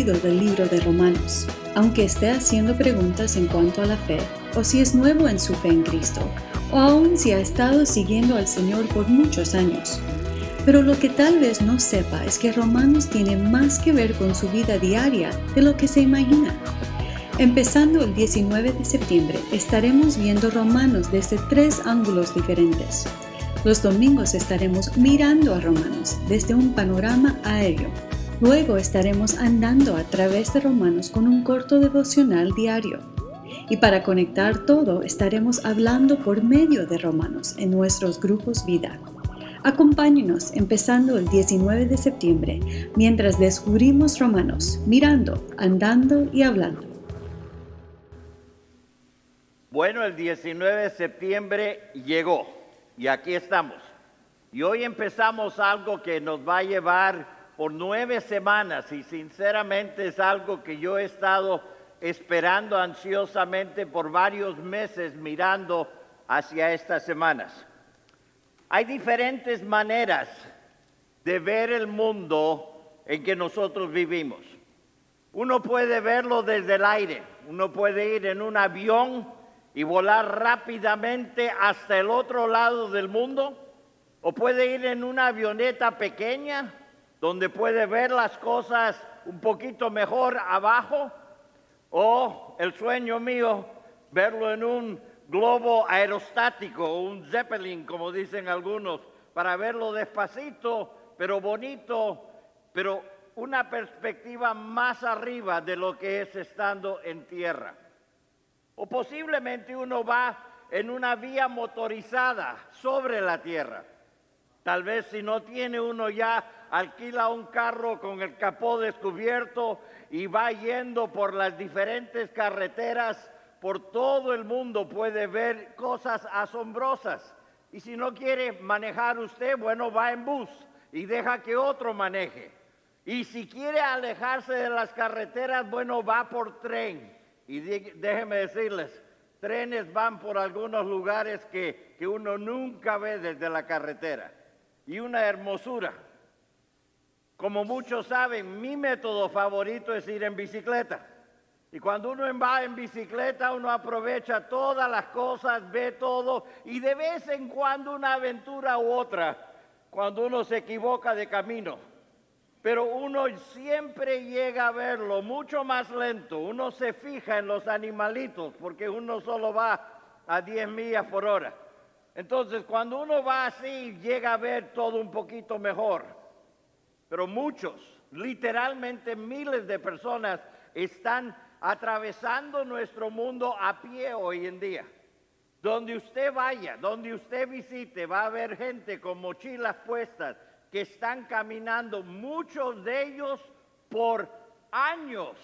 leído del libro de Romanos, aunque esté haciendo preguntas en cuanto a la fe, o si es nuevo en su fe en Cristo, o aún si ha estado siguiendo al Señor por muchos años. Pero lo que tal vez no sepa es que Romanos tiene más que ver con su vida diaria de lo que se imagina. Empezando el 19 de septiembre, estaremos viendo Romanos desde 3 ángulos diferentes. Los domingos estaremos mirando a Romanos desde un panorama aéreo. Luego estaremos andando a través de Romanos con un corto devocional diario. Y para conectar todo, estaremos hablando por medio de Romanos en nuestros grupos vida. Acompáñenos empezando el 19 de septiembre mientras descubrimos Romanos, mirando, andando y hablando. Bueno, el 19 de septiembre llegó y aquí estamos. Y hoy empezamos algo que nos va a llevar por 9 semanas y sinceramente es algo que yo he estado esperando ansiosamente por varios meses mirando hacia estas semanas. Hay diferentes maneras de ver el mundo en que nosotros vivimos. Uno puede verlo desde el aire, uno puede ir en un avión y volar rápidamente hasta el otro lado del mundo, o puede ir en una avioneta pequeña donde puede ver las cosas un poquito mejor abajo, o el sueño mío, verlo en un globo aerostático o un Zeppelin, como dicen algunos, para verlo despacito, pero bonito, pero una perspectiva más arriba de lo que es estando en tierra. O posiblemente uno va en una vía motorizada sobre la tierra. Tal vez si no tiene uno ya, alquila un carro con el capó descubierto y va yendo por las diferentes carreteras por todo el mundo, puede ver cosas asombrosas. Y si no quiere manejar usted, bueno, va en bus y deja que otro maneje. Y si quiere alejarse de las carreteras, bueno, va por tren. Y déjenme decirles, trenes van por algunos lugares que uno nunca ve desde la carretera. Y una hermosura. Como muchos saben, mi método favorito es ir en bicicleta. Y cuando uno va en bicicleta, uno aprovecha todas las cosas, ve todo, y de vez en cuando una aventura u otra, cuando uno se equivoca de camino. Pero uno siempre llega a verlo mucho más lento. Uno se fija en los animalitos porque uno solo va a 10 millas por hora. Entonces, cuando uno va así, llega a ver todo un poquito mejor. Pero muchos, literalmente miles de personas están atravesando nuestro mundo a pie hoy en día. Donde usted vaya, donde usted visite, va a haber gente con mochilas puestas, que están caminando, muchos de ellos por años,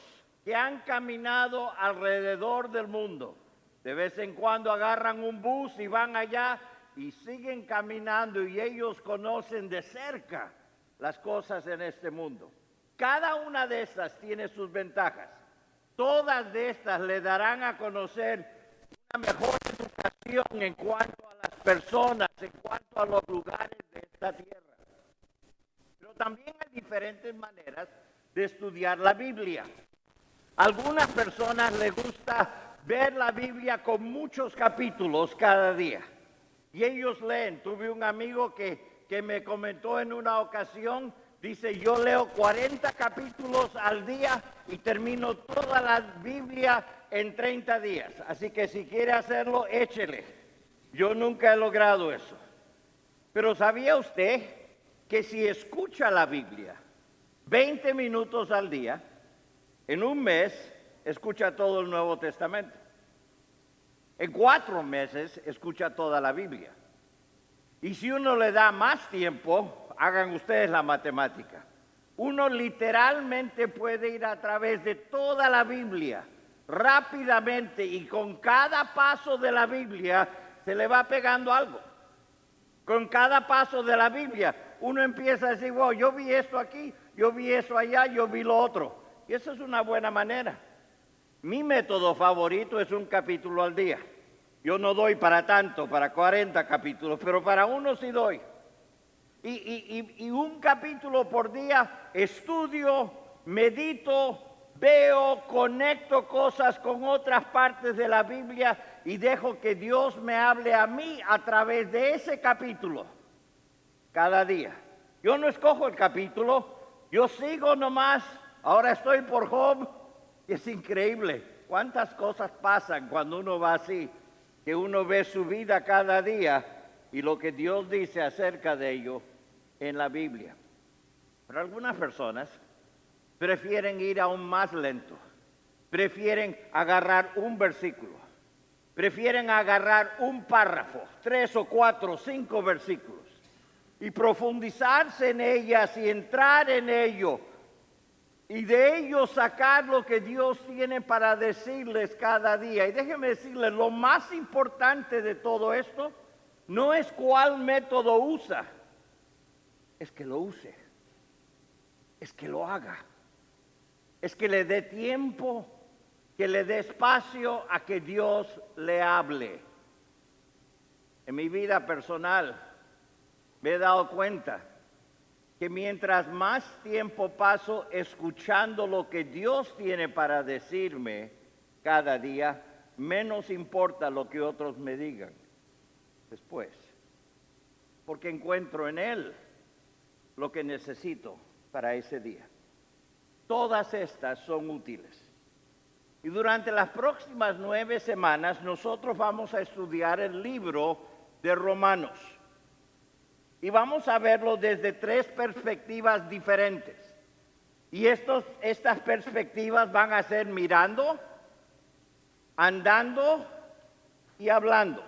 que han caminado alrededor del mundo. De vez en cuando agarran un bus y van allá y siguen caminando y ellos conocen de cerca las cosas en este mundo. Cada una de estas tiene sus ventajas. Todas de estas le darán a conocer una mejor educación en cuanto a las personas, en cuanto a los lugares de esta tierra. Pero también hay diferentes maneras de estudiar la Biblia. A algunas personas les gusta ver la Biblia con muchos capítulos cada día. Y ellos leen. Tuve un amigo que me comentó en una ocasión, dice, yo leo 40 capítulos al día y termino toda la Biblia en 30 días. Así que si quiere hacerlo, échele. Yo nunca he logrado eso. Pero ¿sabía usted que si escucha la Biblia 20 minutos al día, en un mes escucha todo el Nuevo Testamento? En 4 meses escucha toda la Biblia. Y si uno le da más tiempo, hagan ustedes la matemática. Uno literalmente puede ir a través de toda la Biblia rápidamente y con cada paso de la Biblia se le va pegando algo. Con cada paso de la Biblia uno empieza a decir, wow, yo vi esto aquí, yo vi eso allá, yo vi lo otro. Y eso es una buena manera. Mi método favorito es un capítulo al día. Yo no doy para tanto, para 40 capítulos, pero para uno sí doy. Y un capítulo por día estudio, medito veo, conecto cosas con otras partes de la Biblia y dejo que Dios me hable a mí a través de ese capítulo cada día. Yo no escojo el capítulo, yo sigo nomás. Ahora estoy por Job y es increíble cuántas cosas pasan cuando uno va así, que uno ve su vida cada día y lo que Dios dice acerca de ello en la Biblia. Pero algunas personas prefieren ir aún más lento, prefieren agarrar un versículo, prefieren agarrar un párrafo, 3 o 4 o 5 versículos, y profundizarse en ellas y entrar en ello, y de ello sacar lo que Dios tiene para decirles cada día. Y déjenme decirles, lo más importante de todo esto no es cuál método usa, es que lo use, es que lo haga, es que le dé tiempo, que le dé espacio a que Dios le hable. En mi vida personal me he dado cuenta que mientras más tiempo paso escuchando lo que Dios tiene para decirme cada día, menos importa lo que otros me digan después, porque encuentro en Él lo que necesito para ese día. Todas estas son útiles. Y durante las próximas 9 semanas nosotros vamos a estudiar el libro de Romanos. Y vamos a verlo desde 3 perspectivas diferentes. Y estas perspectivas van a ser mirando, andando y hablando.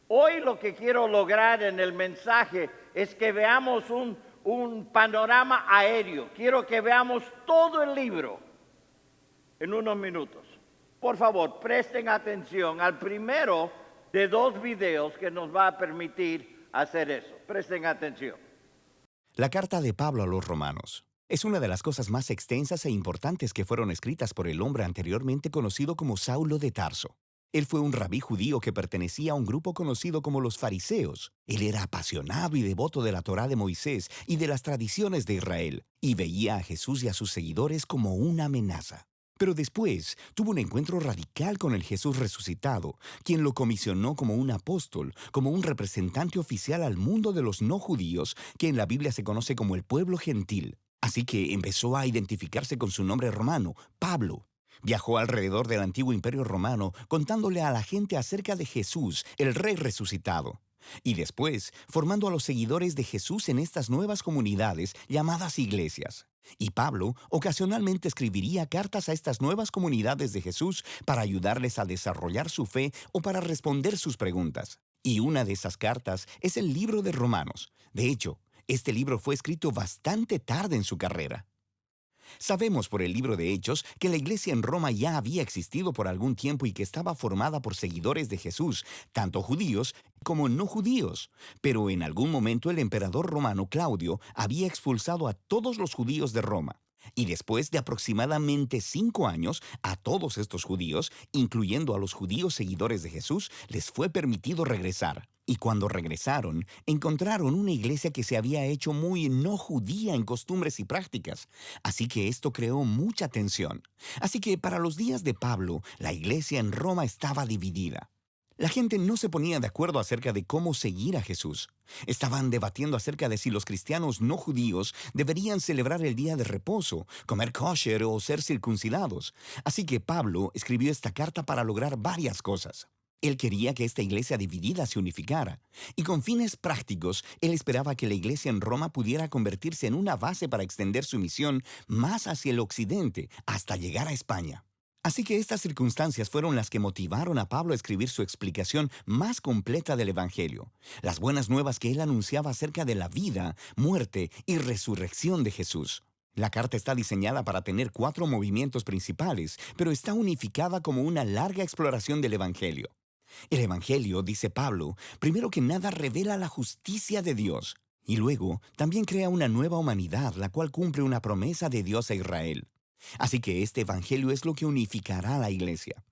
Hoy lo que quiero lograr en el mensaje es que veamos un panorama aéreo. Quiero que veamos todo el libro en unos minutos. Por favor, presten atención al primero de 2 videos que nos va a permitir hacer eso. Presten atención. La carta de Pablo a los Romanos es una de las cosas más extensas e importantes que fueron escritas por el hombre anteriormente conocido como Saulo de Tarso. Él fue un rabí judío que pertenecía a un grupo conocido como los fariseos. Él era apasionado y devoto de la Torá de Moisés y de las tradiciones de Israel, y veía a Jesús y a sus seguidores como una amenaza. Pero después tuvo un encuentro radical con el Jesús resucitado, quien lo comisionó como un apóstol, como un representante oficial al mundo de los no judíos, que en la Biblia se conoce como el pueblo gentil. Así que empezó a identificarse con su nombre romano, Pablo. Viajó alrededor del antiguo imperio romano contándole a la gente acerca de Jesús, el Rey resucitado. Y después, formando a los seguidores de Jesús en estas nuevas comunidades llamadas iglesias. Y Pablo ocasionalmente escribiría cartas a estas nuevas comunidades de Jesús para ayudarles a desarrollar su fe o para responder sus preguntas. Y una de esas cartas es el libro de Romanos. De hecho, este libro fue escrito bastante tarde en su carrera. Sabemos por el libro de Hechos que la iglesia en Roma ya había existido por algún tiempo y que estaba formada por seguidores de Jesús, tanto judíos como no judíos. Pero en algún momento el emperador romano Claudio había expulsado a todos los judíos de Roma. Y después de aproximadamente 5 años, a todos estos judíos, incluyendo a los judíos seguidores de Jesús, les fue permitido regresar. Y cuando regresaron, encontraron una iglesia que se había hecho muy no judía en costumbres y prácticas. Así que esto creó mucha tensión. Así que para los días de Pablo, la iglesia en Roma estaba dividida. La gente no se ponía de acuerdo acerca de cómo seguir a Jesús. Estaban debatiendo acerca de si los cristianos no judíos deberían celebrar el día de reposo, comer kosher o ser circuncidados. Así que Pablo escribió esta carta para lograr varias cosas. Él quería que esta iglesia dividida se unificara. Y con fines prácticos, él esperaba que la iglesia en Roma pudiera convertirse en una base para extender su misión más hacia el occidente, hasta llegar a España. Así que estas circunstancias fueron las que motivaron a Pablo a escribir su explicación más completa del Evangelio, las buenas nuevas que él anunciaba acerca de la vida, muerte y resurrección de Jesús. La carta está diseñada para tener 4 movimientos principales, pero está unificada como una larga exploración del Evangelio. El Evangelio, dice Pablo, primero que nada revela la justicia de Dios, y luego también crea una nueva humanidad, la cual cumple una promesa de Dios a Israel. Así que este evangelio es lo que unificará a la iglesia.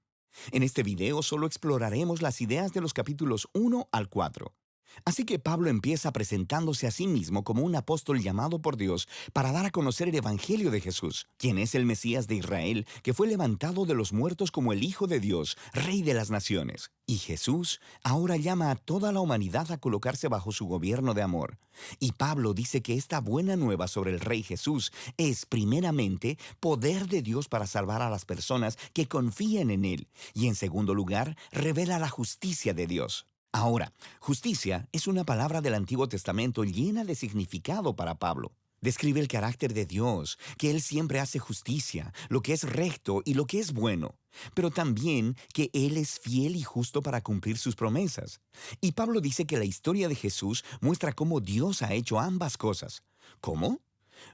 En este video solo exploraremos las ideas de los capítulos 1 al 4. Así que Pablo empieza presentándose a sí mismo como un apóstol llamado por Dios para dar a conocer el Evangelio de Jesús, quien es el Mesías de Israel, que fue levantado de los muertos como el Hijo de Dios, Rey de las Naciones. Y Jesús ahora llama a toda la humanidad a colocarse bajo su gobierno de amor. Y Pablo dice que esta buena nueva sobre el Rey Jesús es, primeramente, poder de Dios para salvar a las personas que confíen en Él, y en segundo lugar, revela la justicia de Dios. Ahora, justicia es una palabra del Antiguo Testamento llena de significado para Pablo. Describe el carácter de Dios, que Él siempre hace justicia, lo que es recto y lo que es bueno, pero también que Él es fiel y justo para cumplir sus promesas. Y Pablo dice que la historia de Jesús muestra cómo Dios ha hecho ambas cosas. ¿Cómo?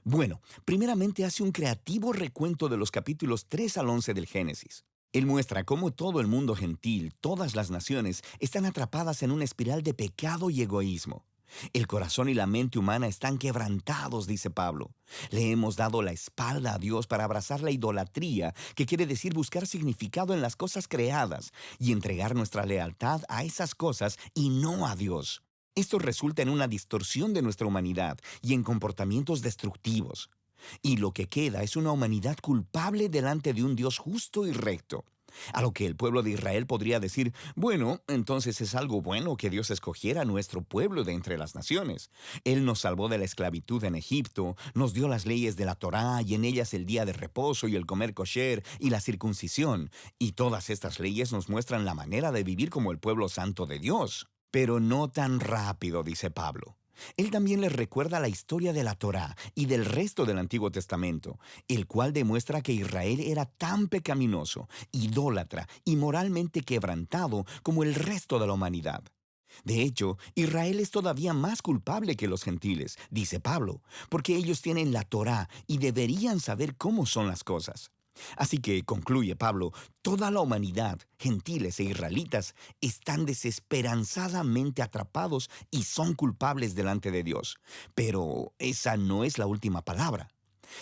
Bueno, primeramente hace un creativo recuento de los capítulos 3 al 11 del Génesis. Él muestra cómo todo el mundo gentil, todas las naciones, están atrapadas en una espiral de pecado y egoísmo. El corazón y la mente humana están quebrantados, dice Pablo. Le hemos dado la espalda a Dios para abrazar la idolatría, que quiere decir buscar significado en las cosas creadas y entregar nuestra lealtad a esas cosas y no a Dios. Esto resulta en una distorsión de nuestra humanidad y en comportamientos destructivos. Y lo que queda es una humanidad culpable delante de un Dios justo y recto. A lo que el pueblo de Israel podría decir, bueno, entonces es algo bueno que Dios escogiera a nuestro pueblo de entre las naciones. Él nos salvó de la esclavitud en Egipto, nos dio las leyes de la Torá y en ellas el día de reposo y el comer kosher y la circuncisión. Y todas estas leyes nos muestran la manera de vivir como el pueblo santo de Dios. Pero no tan rápido, dice Pablo. Él también les recuerda la historia de la Torá y del resto del Antiguo Testamento, el cual demuestra que Israel era tan pecaminoso, idólatra y moralmente quebrantado como el resto de la humanidad. De hecho, Israel es todavía más culpable que los gentiles, dice Pablo, porque ellos tienen la Torá y deberían saber cómo son las cosas. Así que, concluye Pablo, toda la humanidad, gentiles e israelitas, están desesperanzadamente atrapados y son culpables delante de Dios. Pero esa no es la última palabra.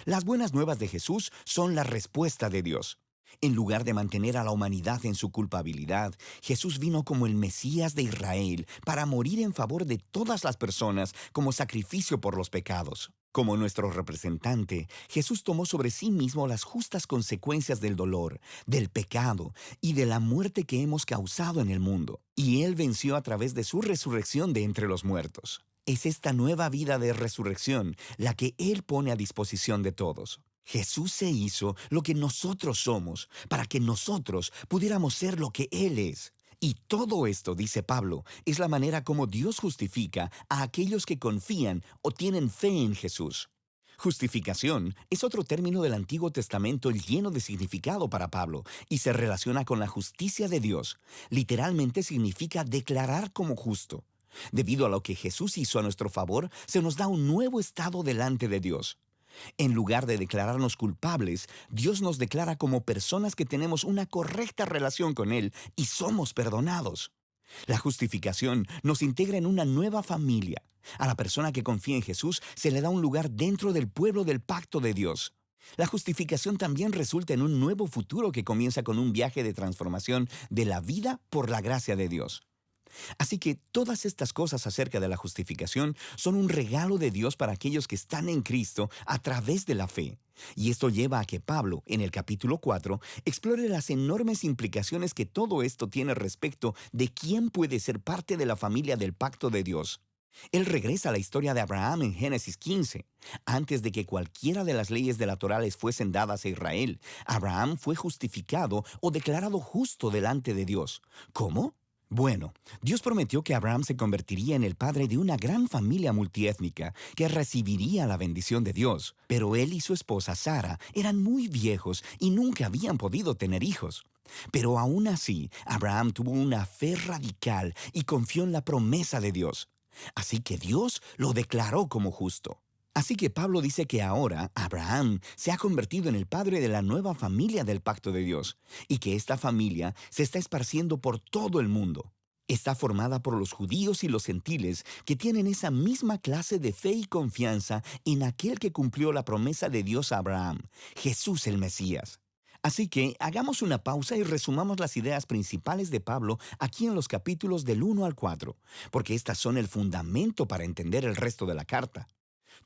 Las buenas nuevas de Jesús son la respuesta de Dios. En lugar de mantener a la humanidad en su culpabilidad, Jesús vino como el Mesías de Israel para morir en favor de todas las personas como sacrificio por los pecados. Como nuestro representante, Jesús tomó sobre sí mismo las justas consecuencias del dolor, del pecado y de la muerte que hemos causado en el mundo. Y Él venció a través de su resurrección de entre los muertos. Es esta nueva vida de resurrección la que Él pone a disposición de todos. Jesús se hizo lo que nosotros somos, para que nosotros pudiéramos ser lo que Él es. Y todo esto, dice Pablo, es la manera como Dios justifica a aquellos que confían o tienen fe en Jesús. Justificación es otro término del Antiguo Testamento lleno de significado para Pablo y se relaciona con la justicia de Dios. Literalmente significa declarar como justo. Debido a lo que Jesús hizo a nuestro favor, se nos da un nuevo estado delante de Dios. En lugar de declararnos culpables, Dios nos declara como personas que tenemos una correcta relación con Él y somos perdonados. La justificación nos integra en una nueva familia. A la persona que confía en Jesús se le da un lugar dentro del pueblo del pacto de Dios. La justificación también resulta en un nuevo futuro que comienza con un viaje de transformación de la vida por la gracia de Dios. Así que todas estas cosas acerca de la justificación son un regalo de Dios para aquellos que están en Cristo a través de la fe. Y esto lleva a que Pablo, en el capítulo 4, explore las enormes implicaciones que todo esto tiene respecto de quién puede ser parte de la familia del pacto de Dios. Él regresa a la historia de Abraham en Génesis 15. Antes de que cualquiera de las leyes de la Torá les fuesen dadas a Israel, Abraham fue justificado o declarado justo delante de Dios. ¿Cómo? Bueno, Dios prometió que Abraham se convertiría en el padre de una gran familia multiétnica que recibiría la bendición de Dios. Pero él y su esposa Sara eran muy viejos y nunca habían podido tener hijos. Pero aún así, Abraham tuvo una fe radical y confió en la promesa de Dios. Así que Dios lo declaró como justo. Así que Pablo dice que ahora Abraham se ha convertido en el padre de la nueva familia del pacto de Dios y que esta familia se está esparciendo por todo el mundo. Está formada por los judíos y los gentiles que tienen esa misma clase de fe y confianza en aquel que cumplió la promesa de Dios a Abraham, Jesús el Mesías. Así que hagamos una pausa y resumamos las ideas principales de Pablo aquí en los capítulos del 1 al 4, porque estas son el fundamento para entender el resto de la carta.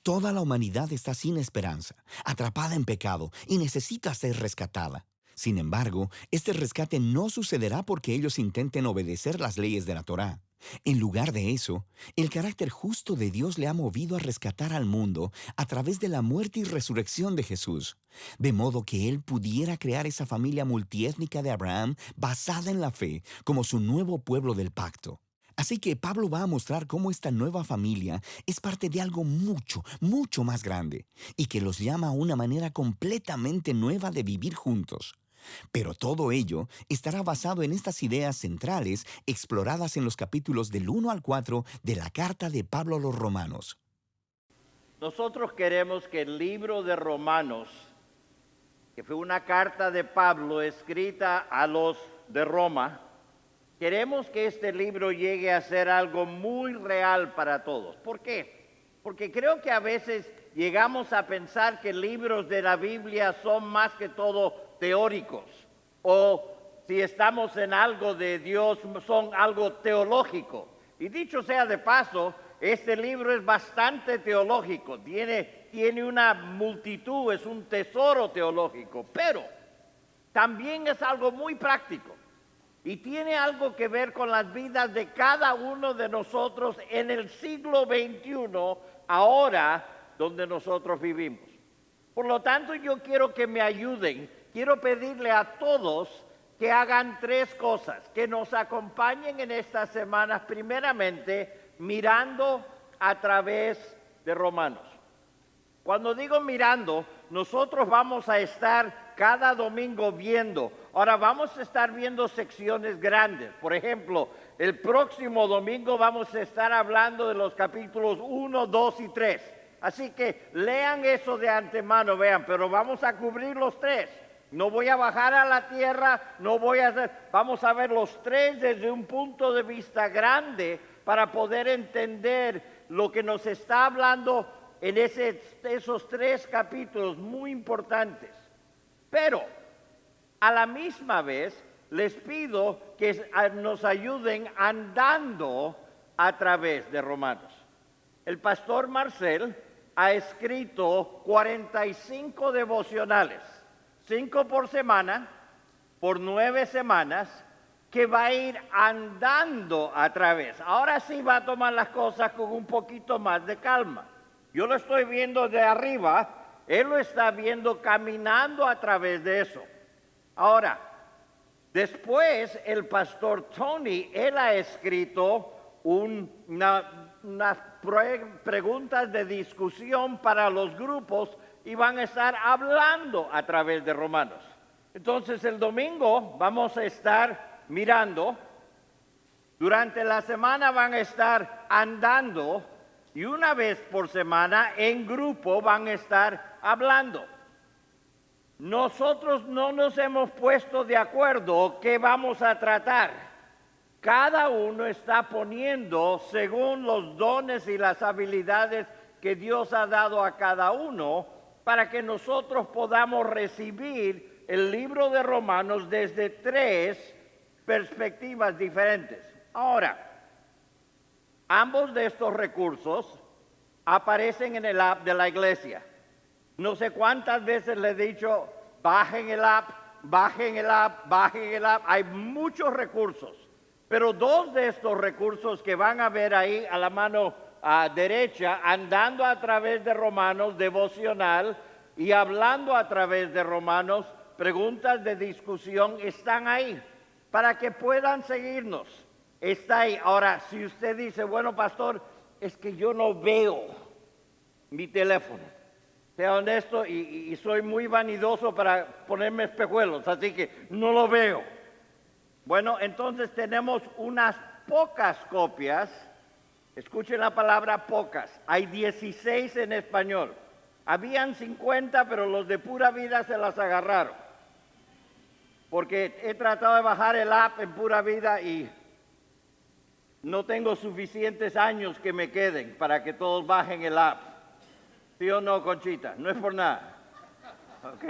Toda la humanidad está sin esperanza, atrapada en pecado y necesita ser rescatada. Sin embargo, este rescate no sucederá porque ellos intenten obedecer las leyes de la Torá. En lugar de eso, el carácter justo de Dios le ha movido a rescatar al mundo a través de la muerte y resurrección de Jesús, de modo que Él pudiera crear esa familia multiétnica de Abraham basada en la fe como su nuevo pueblo del pacto. Así que Pablo va a mostrar cómo esta nueva familia es parte de algo mucho, mucho más grande y que los llama a una manera completamente nueva de vivir juntos. Pero todo ello estará basado en estas ideas centrales exploradas en los capítulos del 1 al 4 de la carta de Pablo a los Romanos. Nosotros queremos que el libro de Romanos, que fue una carta de Pablo escrita a los de Roma, queremos que este libro llegue a ser algo muy real para todos. ¿Por qué? Porque creo que a veces llegamos a pensar que libros de la Biblia son más que todo teóricos, o si estamos en algo de Dios, son algo teológico. Y dicho sea de paso, este libro es bastante teológico, tiene una multitud, es un tesoro teológico, pero también es algo muy práctico. Y tiene algo que ver con las vidas de cada uno de nosotros en el siglo XXI, ahora donde nosotros vivimos. Por lo tanto, yo quiero que me ayuden, quiero pedirle a todos que hagan tres cosas, que nos acompañen en estas semanas, primeramente, mirando a través de Romanos. Cuando digo mirando, nosotros vamos a estar cada domingo viendo. Ahora vamos a estar viendo secciones grandes. Por ejemplo, el próximo domingo vamos a estar hablando de los capítulos 1, 2 y 3. Así que lean eso de antemano, vean, pero vamos a cubrir los tres. No voy a bajar a la tierra, vamos a ver los tres desde un punto de vista grande para poder entender lo que nos está hablando en esos tres capítulos muy importantes. Pero a la misma vez les pido que nos ayuden andando a través de Romanos. El pastor Marcel ha escrito 45 devocionales, 5 por semana, por 9 semanas, que va a ir andando a través. Ahora sí va a tomar las cosas con un poquito más de calma. Yo lo estoy viendo de arriba, él lo está viendo caminando a través de eso. Ahora, después el pastor Tony, él ha escrito unas preguntas de discusión para los grupos y van a estar hablando a través de Romanos. Entonces el domingo vamos a estar mirando, durante la semana van a estar andando y una vez por semana en grupo van a estar hablando. Nosotros no nos hemos puesto de acuerdo qué vamos a tratar. Cada uno está poniendo según los dones y las habilidades que Dios ha dado a cada uno para que nosotros podamos recibir el libro de Romanos desde tres perspectivas diferentes. Ahora, ambos de estos recursos aparecen en el app de la iglesia. No sé cuántas veces les he dicho, bajen el app, bajen el app, bajen el app. Hay muchos recursos, pero dos de estos recursos que van a ver ahí a la mano derecha, andando a través de Romanos, devocional, y hablando a través de Romanos, preguntas de discusión, están ahí para que puedan seguirnos. Está ahí. Ahora, si usted dice, bueno, pastor, es que yo no veo mi teléfono. Sea honesto y soy muy vanidoso para ponerme espejuelos, así que no lo veo. Bueno, entonces tenemos unas pocas copias. Escuchen la palabra pocas. Hay 16 en español. Habían 50, pero los de Pura Vida se las agarraron. Porque he tratado de bajar el app en Pura Vida y no tengo suficientes años que me queden para que todos bajen el app. ¿Sí o no, Conchita? No es por nada. Ok.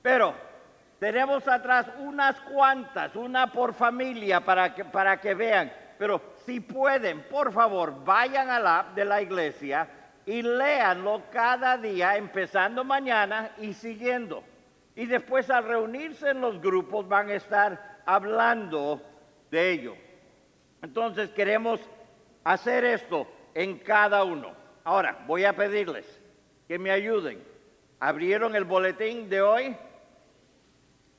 Pero Tenemos atrás unas cuantas, una por familia para que vean. Pero si pueden, por favor, vayan a la app de la iglesia y léanlo cada día, empezando mañana y siguiendo. Y después al reunirse en los grupos van a estar hablando de ello. Entonces queremos hacer esto en cada uno. Ahora, voy a pedirles que me ayuden. ¿Abrieron el boletín de hoy?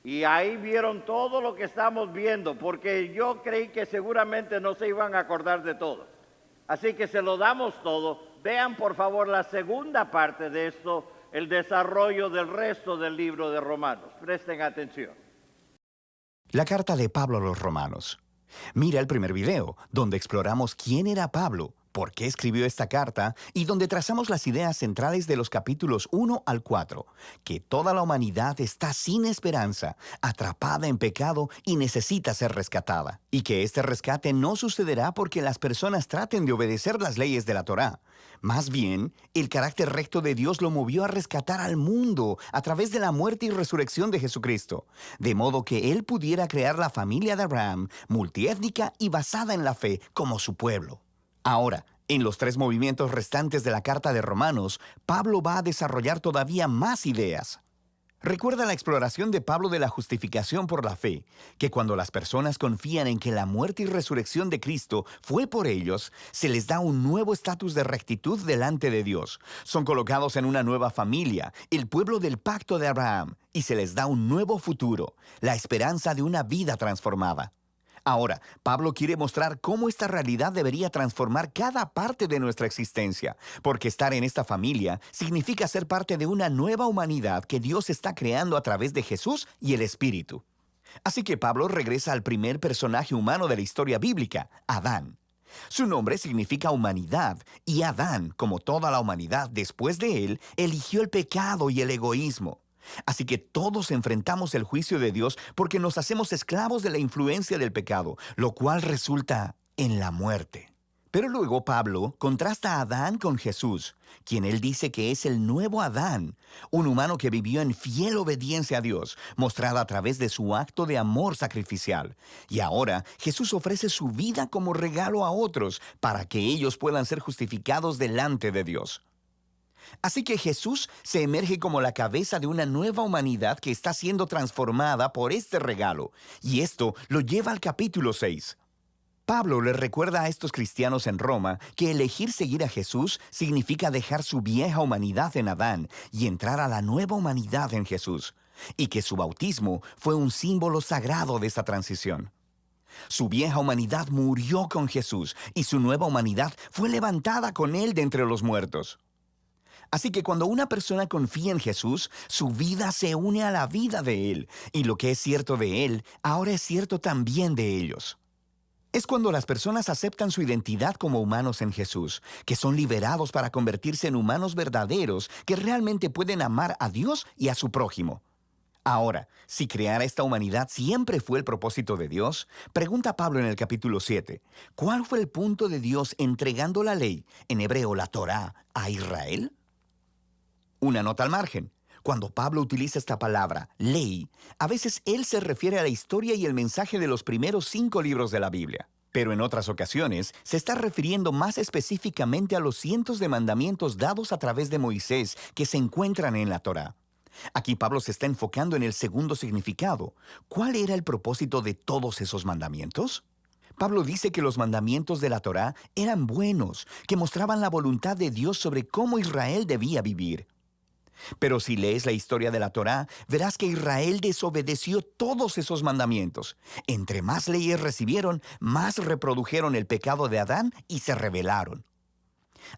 Y ahí vieron todo lo que estamos viendo, porque yo creí que seguramente no se iban a acordar de todo. Así que se lo damos todo. Vean por favor la segunda parte de esto, el desarrollo del resto del libro de Romanos. Presten atención. La carta de Pablo a los Romanos. Mira el primer video, donde exploramos quién era Pablo, por qué escribió esta carta y donde trazamos las ideas centrales de los capítulos 1 al 4, que toda la humanidad está sin esperanza, atrapada en pecado y necesita ser rescatada, y que este rescate no sucederá porque las personas traten de obedecer las leyes de la Torá. Más bien, el carácter recto de Dios lo movió a rescatar al mundo a través de la muerte y resurrección de Jesucristo, de modo que Él pudiera crear la familia de Abraham, multiétnica y basada en la fe, como su pueblo. Ahora, en los 3 movimientos restantes de la carta de Romanos, Pablo va a desarrollar todavía más ideas. Recuerda la exploración de Pablo de la justificación por la fe, que cuando las personas confían en que la muerte y resurrección de Cristo fue por ellos, se les da un nuevo estatus de rectitud delante de Dios. Son colocados en una nueva familia, el pueblo del pacto de Abraham, y se les da un nuevo futuro, la esperanza de una vida transformada. Ahora, Pablo quiere mostrar cómo esta realidad debería transformar cada parte de nuestra existencia, porque estar en esta familia significa ser parte de una nueva humanidad que Dios está creando a través de Jesús y el Espíritu. Así que Pablo regresa al primer personaje humano de la historia bíblica, Adán. Su nombre significa humanidad, y Adán, como toda la humanidad después de él, eligió el pecado y el egoísmo. Así que todos enfrentamos el juicio de Dios porque nos hacemos esclavos de la influencia del pecado, lo cual resulta en la muerte. Pero luego Pablo contrasta a Adán con Jesús, quien él dice que es el nuevo Adán, un humano que vivió en fiel obediencia a Dios, mostrada a través de su acto de amor sacrificial. Y ahora Jesús ofrece su vida como regalo a otros para que ellos puedan ser justificados delante de Dios. Así que Jesús se emerge como la cabeza de una nueva humanidad que está siendo transformada por este regalo, y esto lo lleva al capítulo 6. Pablo le recuerda a estos cristianos en Roma que elegir seguir a Jesús significa dejar su vieja humanidad en Adán y entrar a la nueva humanidad en Jesús, y que su bautismo fue un símbolo sagrado de esta transición. Su vieja humanidad murió con Jesús, y su nueva humanidad fue levantada con Él de entre los muertos. Así que cuando una persona confía en Jesús, su vida se une a la vida de Él, y lo que es cierto de Él, ahora es cierto también de ellos. Es cuando las personas aceptan su identidad como humanos en Jesús, que son liberados para convertirse en humanos verdaderos que realmente pueden amar a Dios y a su prójimo. Ahora, si crear esta humanidad siempre fue el propósito de Dios, pregunta Pablo en el capítulo 7, ¿cuál fue el punto de Dios entregando la ley, en hebreo la Torá, a Israel? Una nota al margen. Cuando Pablo utiliza esta palabra, ley, a veces él se refiere a la historia y el mensaje de los primeros 5 libros de la Biblia. Pero en otras ocasiones se está refiriendo más específicamente a los cientos de mandamientos dados a través de Moisés que se encuentran en la Torá. Aquí Pablo se está enfocando en el segundo significado. ¿Cuál era el propósito de todos esos mandamientos? Pablo dice que los mandamientos de la Torá eran buenos, que mostraban la voluntad de Dios sobre cómo Israel debía vivir. Pero si lees la historia de la Torá, verás que Israel desobedeció todos esos mandamientos. Entre más leyes recibieron, más reprodujeron el pecado de Adán y se rebelaron.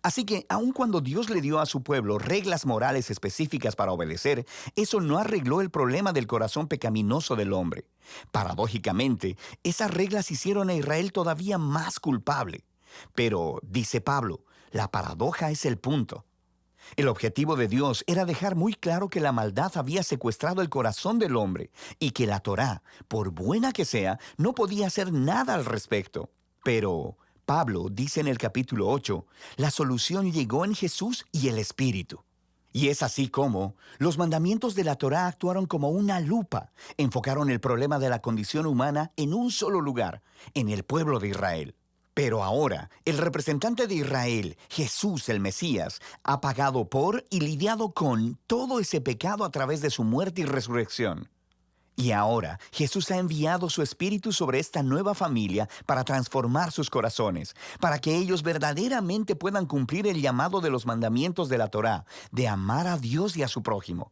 Así que, aun cuando Dios le dio a su pueblo reglas morales específicas para obedecer, eso no arregló el problema del corazón pecaminoso del hombre. Paradójicamente, esas reglas hicieron a Israel todavía más culpable. Pero, dice Pablo, la paradoja es el punto. El objetivo de Dios era dejar muy claro que la maldad había secuestrado el corazón del hombre y que la Torá, por buena que sea, no podía hacer nada al respecto. Pero Pablo dice en el capítulo 8, la solución llegó en Jesús y el Espíritu. Y es así como los mandamientos de la Torá actuaron como una lupa, enfocaron el problema de la condición humana en un solo lugar, en el pueblo de Israel. Pero ahora, el representante de Israel, Jesús el Mesías, ha pagado por y lidiado con todo ese pecado a través de su muerte y resurrección. Y ahora Jesús ha enviado su Espíritu sobre esta nueva familia para transformar sus corazones, para que ellos verdaderamente puedan cumplir el llamado de los mandamientos de la Torá, de amar a Dios y a su prójimo.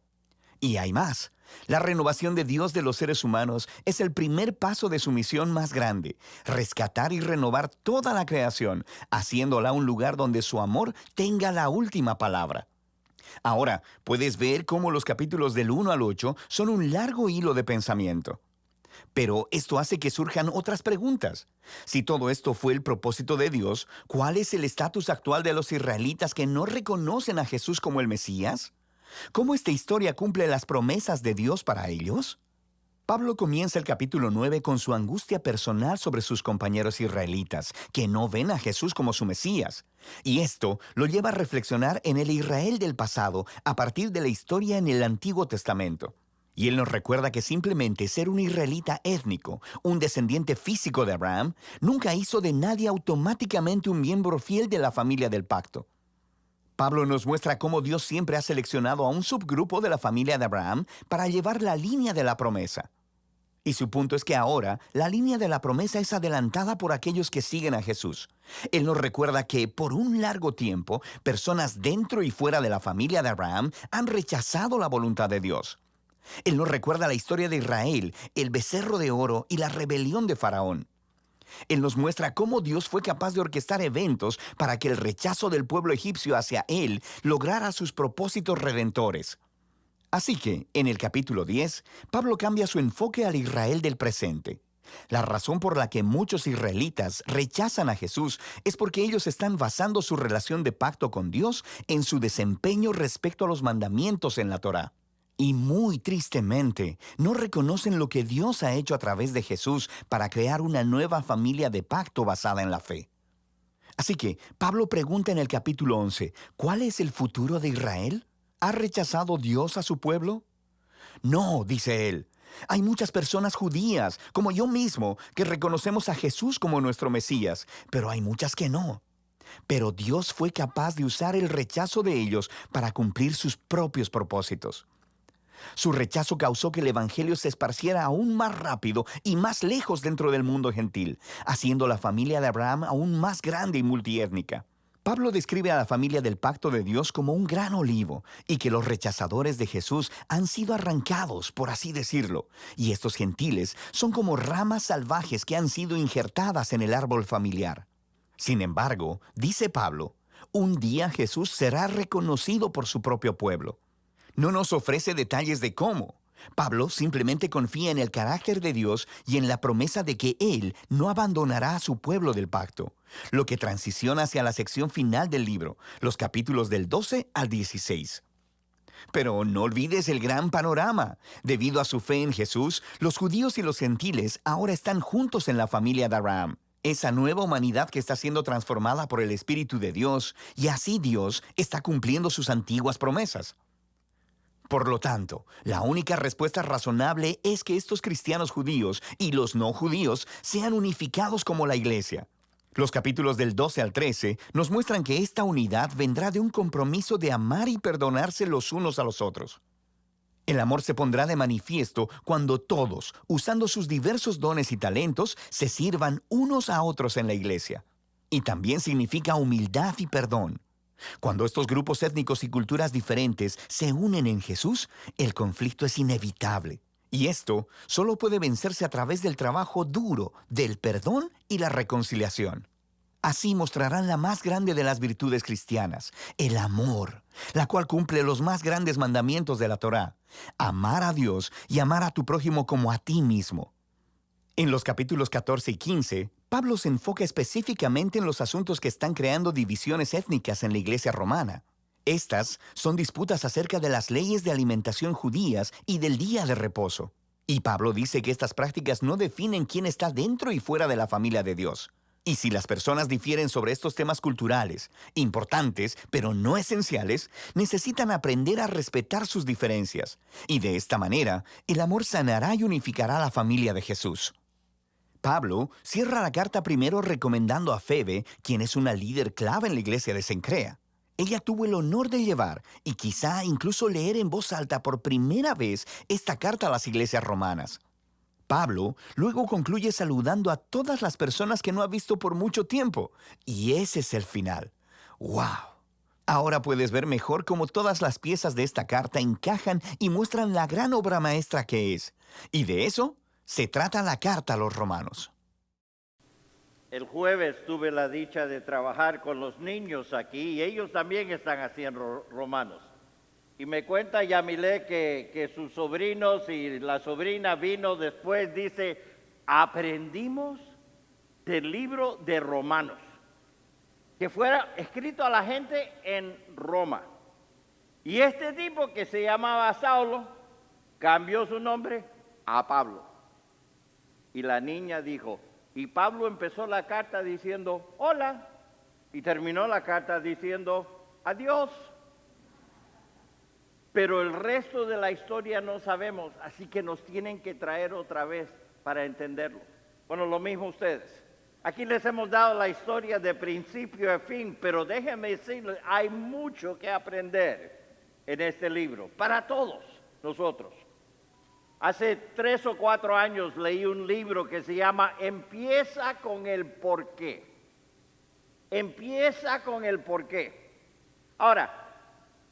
Y hay más. La renovación de Dios de los seres humanos es el primer paso de su misión más grande, rescatar y renovar toda la creación, haciéndola un lugar donde su amor tenga la última palabra. Ahora, puedes ver cómo los capítulos del 1 al 8 son un largo hilo de pensamiento. Pero esto hace que surjan otras preguntas. Si todo esto fue el propósito de Dios, ¿cuál es el estatus actual de los israelitas que no reconocen a Jesús como el Mesías? ¿Cómo esta historia cumple las promesas de Dios para ellos? Pablo comienza el capítulo 9 con su angustia personal sobre sus compañeros israelitas, que no ven a Jesús como su Mesías. Y esto lo lleva a reflexionar en el Israel del pasado a partir de la historia en el Antiguo Testamento. Y él nos recuerda que simplemente ser un israelita étnico, un descendiente físico de Abraham, nunca hizo de nadie automáticamente un miembro fiel de la familia del pacto. Pablo nos muestra cómo Dios siempre ha seleccionado a un subgrupo de la familia de Abraham para llevar la línea de la promesa. Y su punto es que ahora la línea de la promesa es adelantada por aquellos que siguen a Jesús. Él nos recuerda que por un largo tiempo, personas dentro y fuera de la familia de Abraham han rechazado la voluntad de Dios. Él nos recuerda la historia de Israel, el becerro de oro y la rebelión de Faraón. Él nos muestra cómo Dios fue capaz de orquestar eventos para que el rechazo del pueblo egipcio hacia él lograra sus propósitos redentores. Así que, en el capítulo 10, Pablo cambia su enfoque al Israel del presente. La razón por la que muchos israelitas rechazan a Jesús es porque ellos están basando su relación de pacto con Dios en su desempeño respecto a los mandamientos en la Torá. Y muy tristemente, no reconocen lo que Dios ha hecho a través de Jesús para crear una nueva familia de pacto basada en la fe. Así que, Pablo pregunta en el capítulo 11, ¿cuál es el futuro de Israel? ¿Ha rechazado Dios a su pueblo? No, dice él. Hay muchas personas judías, como yo mismo, que reconocemos a Jesús como nuestro Mesías, pero hay muchas que no. Pero Dios fue capaz de usar el rechazo de ellos para cumplir sus propios propósitos. Su rechazo causó que el Evangelio se esparciera aún más rápido y más lejos dentro del mundo gentil, haciendo la familia de Abraham aún más grande y multiétnica. Pablo describe a la familia del pacto de Dios como un gran olivo y que los rechazadores de Jesús han sido arrancados, por así decirlo, y estos gentiles son como ramas salvajes que han sido injertadas en el árbol familiar. Sin embargo, dice Pablo, un día Jesús será reconocido por su propio pueblo. No nos ofrece detalles de cómo. Pablo simplemente confía en el carácter de Dios y en la promesa de que Él no abandonará a su pueblo del pacto, lo que transiciona hacia la sección final del libro, los capítulos del 12 al 16. Pero no olvides el gran panorama. Debido a su fe en Jesús, los judíos y los gentiles ahora están juntos en la familia de Abraham. Esa nueva humanidad que está siendo transformada por el Espíritu de Dios, y así Dios está cumpliendo sus antiguas promesas. Por lo tanto, la única respuesta razonable es que estos cristianos judíos y los no judíos sean unificados como la iglesia. Los capítulos del 12 al 13 nos muestran que esta unidad vendrá de un compromiso de amar y perdonarse los unos a los otros. El amor se pondrá de manifiesto cuando todos, usando sus diversos dones y talentos, se sirvan unos a otros en la iglesia. Y también significa humildad y perdón. Cuando estos grupos étnicos y culturas diferentes se unen en Jesús, el conflicto es inevitable. Y esto solo puede vencerse a través del trabajo duro, del perdón y la reconciliación. Así mostrarán la más grande de las virtudes cristianas, el amor, la cual cumple los más grandes mandamientos de la Torá: amar a Dios y amar a tu prójimo como a ti mismo. En los capítulos 14 y 15, Pablo se enfoca específicamente en los asuntos que están creando divisiones étnicas en la iglesia romana. Estas son disputas acerca de las leyes de alimentación judías y del día de reposo. Y Pablo dice que estas prácticas no definen quién está dentro y fuera de la familia de Dios. Y si las personas difieren sobre estos temas culturales, importantes, pero no esenciales, necesitan aprender a respetar sus diferencias. Y de esta manera, el amor sanará y unificará a la familia de Jesús. Pablo cierra la carta primero recomendando a Febe, quien es una líder clave en la iglesia de Cencrea. Ella tuvo el honor de llevar y quizá incluso leer en voz alta por primera vez esta carta a las iglesias romanas. Pablo luego concluye saludando a todas las personas que no ha visto por mucho tiempo. Y ese es el final. ¡Wow! Ahora puedes ver mejor cómo todas las piezas de esta carta encajan y muestran la gran obra maestra que es. Y de eso se trata la carta a los romanos. El jueves tuve la dicha de trabajar con los niños aquí y ellos también están haciendo romanos. Y me cuenta Yamilé que sus sobrinos y la sobrina vino después, dice, aprendimos del libro de Romanos, que fuera escrito a la gente en Roma. Y este tipo que se llamaba Saulo, cambió su nombre a Pablo. Y la niña dijo, y Pablo empezó la carta diciendo, hola, y terminó la carta diciendo, adiós. Pero el resto de la historia no sabemos, así que nos tienen que traer otra vez para entenderlo. Bueno, lo mismo ustedes. Aquí les hemos dado la historia de principio a fin, pero déjenme decirles, hay mucho que aprender en este libro, para todos nosotros. Hace 3 o 4 años leí un libro que se llama Empieza con el porqué. Empieza con el porqué. Ahora,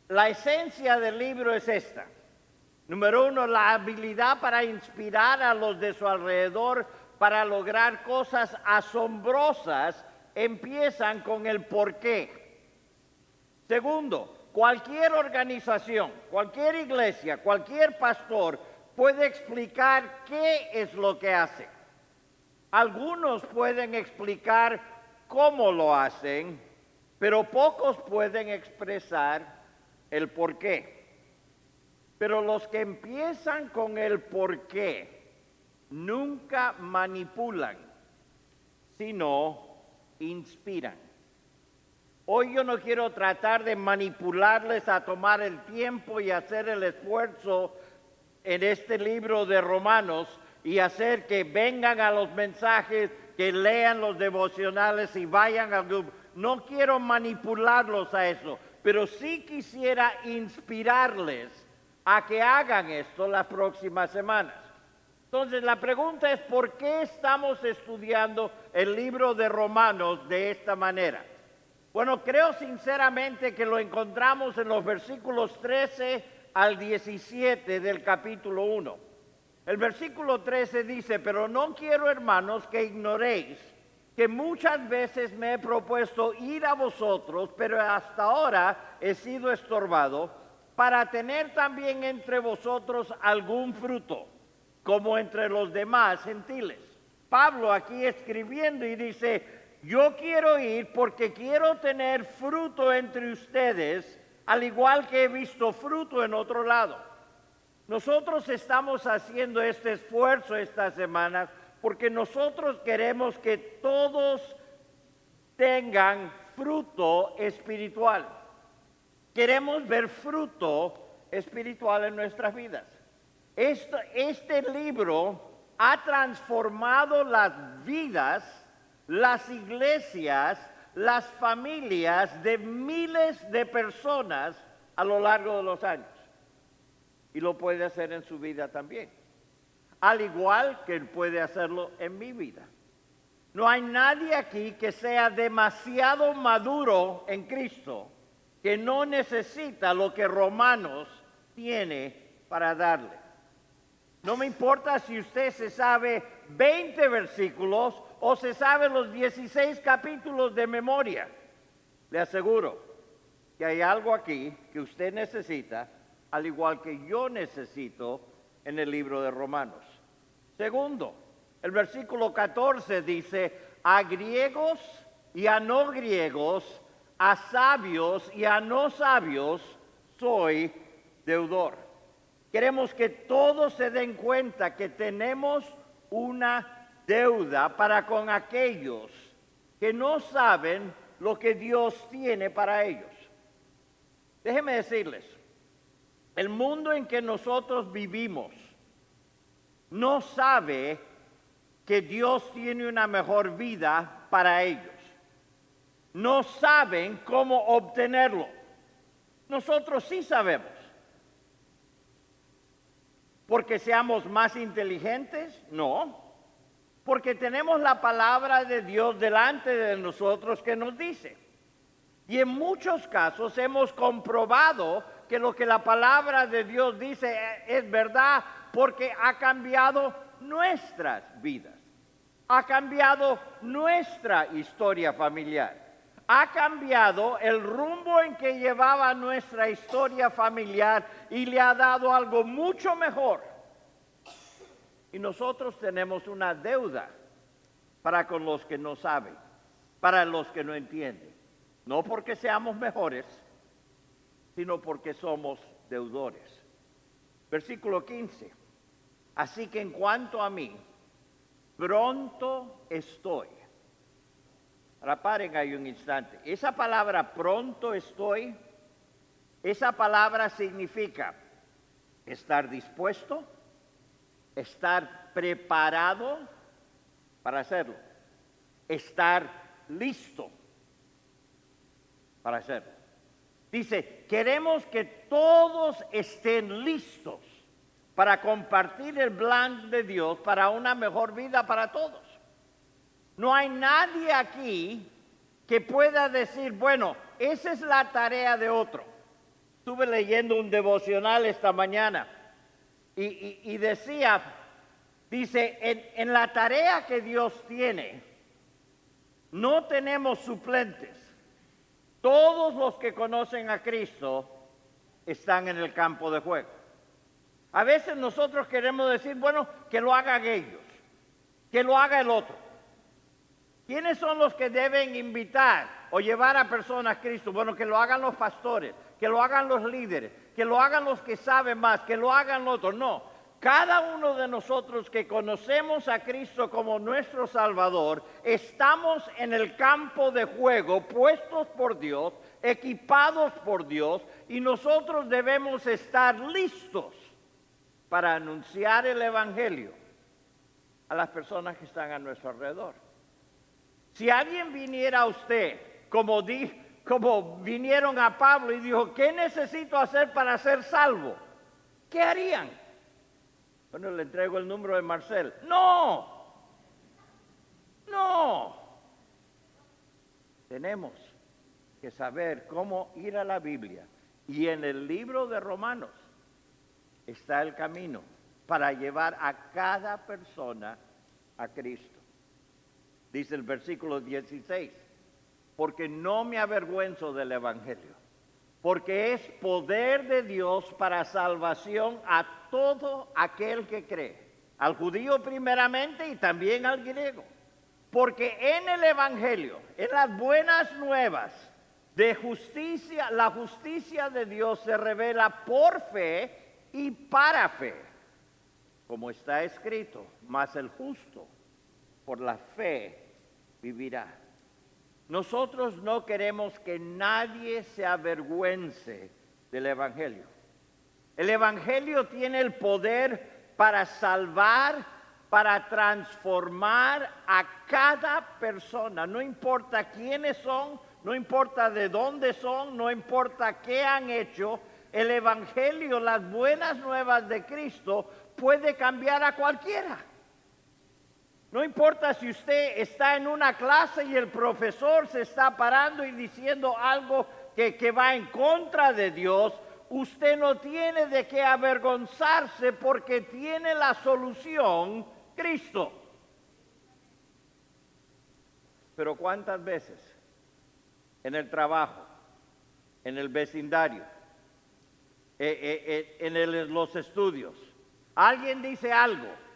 la esencia del libro es esta. Número 1, la habilidad para inspirar a los de su alrededor para lograr cosas asombrosas empiezan con el porqué. Segundo, cualquier organización, cualquier iglesia, cualquier pastor puede explicar qué es lo que hace. Algunos pueden explicar cómo lo hacen, pero pocos pueden expresar el por qué. Pero los que empiezan con el por qué nunca manipulan, sino inspiran. Hoy yo no quiero tratar de manipularles a tomar el tiempo y hacer el esfuerzo en este libro de Romanos y hacer que vengan a los mensajes, que lean los devocionales y vayan al grupo. No quiero manipularlos a eso, pero sí quisiera inspirarles a que hagan esto las próximas semanas. Entonces la pregunta es, ¿por qué estamos estudiando el libro de Romanos de esta manera? Bueno, creo sinceramente que lo encontramos en los versículos 13 al 17 del capítulo 1. El versículo 13 dice, pero no quiero, hermanos, que ignoréis que muchas veces me he propuesto ir a vosotros, pero hasta ahora he sido estorbado, para tener también entre vosotros algún fruto, como entre los demás gentiles. Pablo aquí escribiendo y dice, yo quiero ir porque quiero tener fruto entre ustedes, al igual que he visto fruto en otro lado. Nosotros estamos haciendo este esfuerzo estas semanas porque nosotros queremos que todos tengan fruto espiritual. Queremos ver fruto espiritual en nuestras vidas. Este libro ha transformado las vidas, las iglesias, las familias de miles de personas a lo largo de los años. Y lo puede hacer en su vida también. Al igual que Él puede hacerlo en mi vida. No hay nadie aquí que sea demasiado maduro en Cristo, que no necesita lo que Romanos tiene para darle. No me importa si usted se sabe 20 versículos o se sabe los 16 capítulos de memoria. Le aseguro que hay algo aquí que usted necesita, al igual que yo necesito en el libro de Romanos. Segundo, el versículo 14 dice, a griegos y a no griegos, a sabios y a no sabios, soy deudor. Queremos que todos se den cuenta que tenemos una deuda para con aquellos que no saben lo que Dios tiene para ellos. Déjenme decirles, el mundo en que nosotros vivimos no sabe que Dios tiene una mejor vida para ellos. No saben cómo obtenerlo. Nosotros sí sabemos. ¿Porque seamos más inteligentes? No. Porque tenemos la palabra de Dios delante de nosotros que nos dice. Y en muchos casos hemos comprobado que lo que la palabra de Dios dice es verdad porque ha cambiado nuestras vidas. Ha cambiado nuestra historia familiar. Ha cambiado el rumbo en que llevaba nuestra historia familiar y le ha dado algo mucho mejor. Y nosotros tenemos una deuda para con los que no saben, para los que no entienden. No porque seamos mejores, sino porque somos deudores. Versículo 15. Así que en cuanto a mí, pronto estoy. Ahora paren ahí un instante. Esa palabra pronto estoy, esa palabra significa estar dispuesto, estar preparado para hacerlo, estar listo para hacerlo. Dice, queremos que todos estén listos para compartir el plan de Dios para una mejor vida para todos. No hay nadie aquí que pueda decir, bueno, esa es la tarea de otro. Estuve leyendo un devocional esta mañana y decía, dice, en la tarea que Dios tiene, no tenemos suplentes. Todos los que conocen a Cristo están en el campo de juego. A veces nosotros queremos decir, bueno, que lo hagan ellos, que lo haga el otro. ¿Quiénes son los que deben invitar o llevar a personas a Cristo? Bueno, que lo hagan los pastores, que lo hagan los líderes, que lo hagan los que saben más, que lo hagan los otros. No, cada uno de nosotros que conocemos a Cristo como nuestro Salvador, estamos en el campo de juego, puestos por Dios, equipados por Dios, y nosotros debemos estar listos para anunciar el Evangelio a las personas que están a nuestro alrededor. Si alguien viniera a usted, como vinieron a Pablo y dijo, ¿qué necesito hacer para ser salvo? ¿Qué harían? Bueno, le entrego el número de Marcel. No. Tenemos que saber cómo ir a la Biblia. Y en el libro de Romanos está el camino para llevar a cada persona a Cristo. Dice el versículo 16, porque no me avergüenzo del Evangelio, porque es poder de Dios para salvación a todo aquel que cree, al judío primeramente y también al griego. Porque en el Evangelio, en las buenas nuevas de justicia, la justicia de Dios se revela por fe y para fe, como está escrito, mas el justo por la fe vivirá. Nosotros no queremos que nadie se avergüence del Evangelio. El Evangelio tiene el poder para salvar, para transformar a cada persona. No importa quiénes son, no importa de dónde son, no importa qué han hecho. El Evangelio, las buenas nuevas de Cristo, puede cambiar a cualquiera. No importa si usted está en una clase y el profesor se está parando y diciendo algo que va en contra de Dios, usted no tiene de qué avergonzarse porque tiene la solución, Cristo. Pero ¿cuántas veces en el trabajo, en el vecindario, los estudios, alguien dice algo?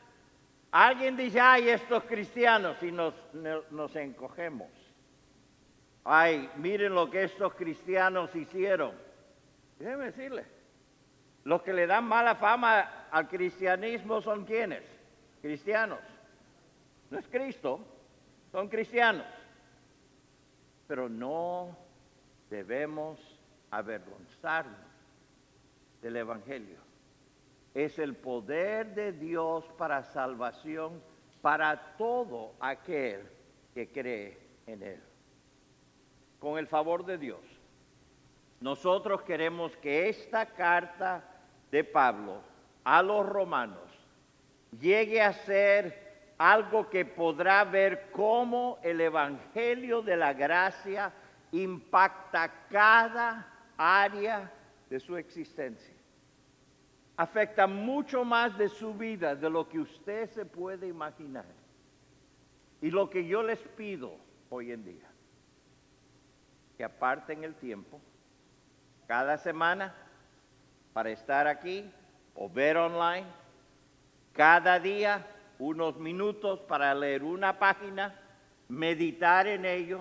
Alguien dice, ay, estos cristianos, y nos encogemos. Ay, miren lo que estos cristianos hicieron. Déjeme decirle, los que le dan mala fama al cristianismo son ¿quiénes? Cristianos. No es Cristo, son cristianos. pero no debemos avergonzarnos del Evangelio. Es el poder de Dios para salvación para todo aquel que cree en Él. Con el favor de Dios, nosotros queremos que esta carta de Pablo a los romanos llegue a ser algo que podrá ver cómo el Evangelio de la gracia impacta cada área de su existencia. Afecta mucho más de su vida de lo que usted se puede imaginar. Y lo que yo les pido hoy en día, que aparten el tiempo cada semana para estar aquí o ver online, cada día unos minutos para leer una página, meditar en ello,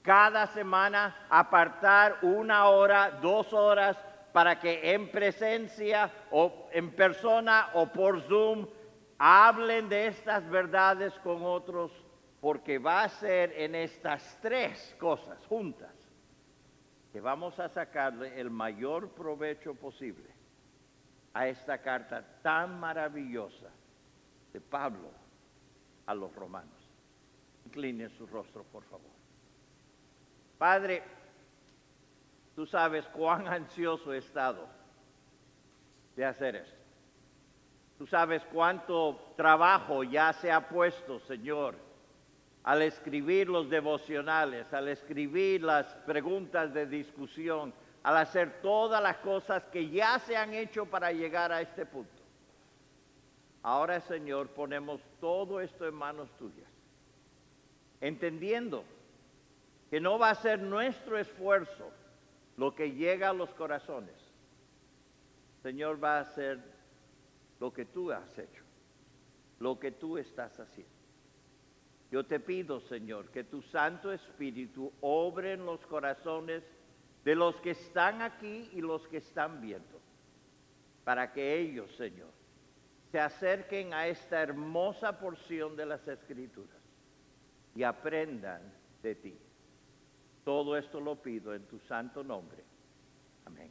cada semana apartar 1 hora, 2 horas para que en presencia o en persona o por Zoom hablen de estas verdades con otros, porque va a ser en estas 3 cosas juntas que vamos a sacarle el mayor provecho posible a esta carta tan maravillosa de Pablo a los romanos. Incline su rostro, por favor. Padre, tú sabes cuán ansioso he estado de hacer esto. Tú sabes cuánto trabajo ya se ha puesto, Señor, al escribir los devocionales, al escribir las preguntas de discusión, al hacer todas las cosas que ya se han hecho para llegar a este punto. Ahora, Señor, ponemos todo esto en manos tuyas, entendiendo que no va a ser nuestro esfuerzo lo que llega a los corazones. Señor, va a ser lo que tú has hecho, lo que tú estás haciendo. Yo te pido, Señor, que tu Santo Espíritu obre en los corazones de los que están aquí y los que están viendo, para que ellos, Señor, se acerquen a esta hermosa porción de las Escrituras y aprendan de ti. Todo esto lo pido en tu santo nombre. Amén.